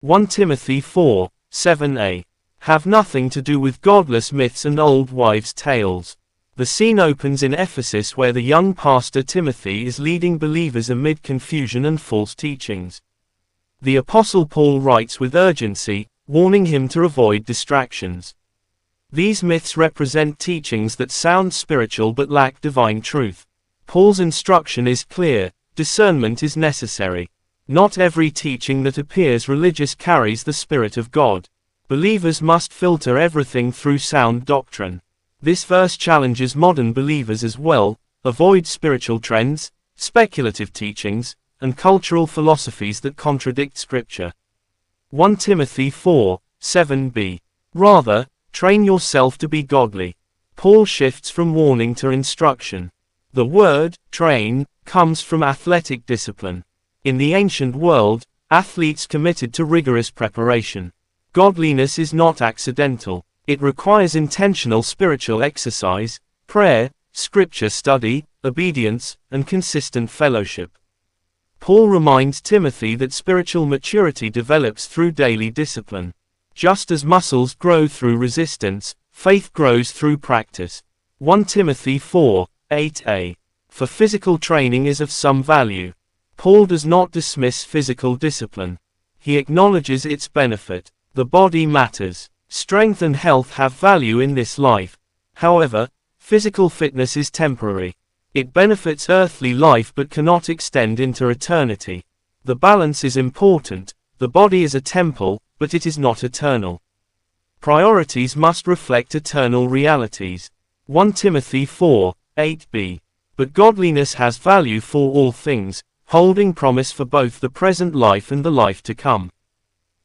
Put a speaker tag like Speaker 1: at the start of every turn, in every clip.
Speaker 1: One Timothy 4:7a. Have nothing to do with godless myths and old wives' tales. The scene opens in Ephesus, where the young pastor Timothy is leading believers amid confusion and false teachings. The Apostle Paul writes with urgency, warning him to avoid distractions. These myths represent teachings that sound spiritual but lack divine truth. Paul's instruction is clear: discernment is necessary. Not every teaching that appears religious carries the Spirit of God. Believers must filter everything through sound doctrine. This verse challenges modern believers as well: avoid spiritual trends, speculative teachings, and cultural philosophies that contradict Scripture. 1 Timothy 4:7b. Rather, train yourself to be godly. Paul shifts from warning to instruction. The word, train, comes from athletic discipline. In the ancient world, athletes committed to rigorous preparation. Godliness is not accidental. It requires intentional spiritual exercise, prayer, scripture study, obedience, and consistent fellowship. Paul reminds Timothy that spiritual maturity develops through daily discipline. Just as muscles grow through resistance, faith grows through practice. 1 Timothy 4:8a. For physical training is of some value. Paul does not dismiss physical discipline. He acknowledges its benefit. The body matters. Strength and health have value in this life. However, physical fitness is temporary. It benefits earthly life but cannot extend into eternity. The balance is important. The body is a temple, but it is not eternal. Priorities must reflect eternal realities. 1 Timothy 4:8b. But godliness has value for all things, holding promise for both the present life and the life to come.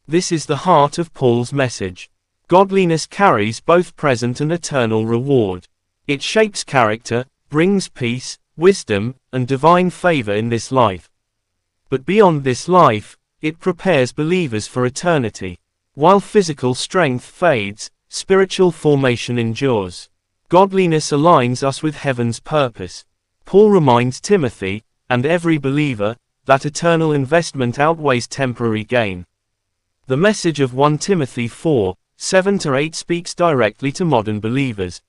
Speaker 1: This is the heart of Paul's message. Godliness carries both present and eternal reward. It shapes character, brings peace, wisdom, and divine favor in this life. But beyond this life, it prepares believers for eternity. While physical strength fades, spiritual formation endures. Godliness aligns us with heaven's purpose. Paul reminds Timothy, and every believer, that eternal investment outweighs temporary gain. The message of 1 Timothy 4:7-8 speaks directly to modern believers.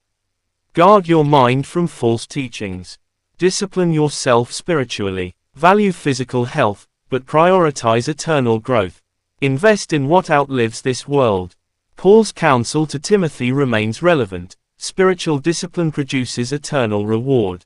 Speaker 1: Guard your mind from false teachings. Discipline yourself spiritually. Value physical health, but prioritize eternal growth. Invest in what outlives this world. Paul's counsel to Timothy remains relevant. Spiritual discipline produces eternal reward.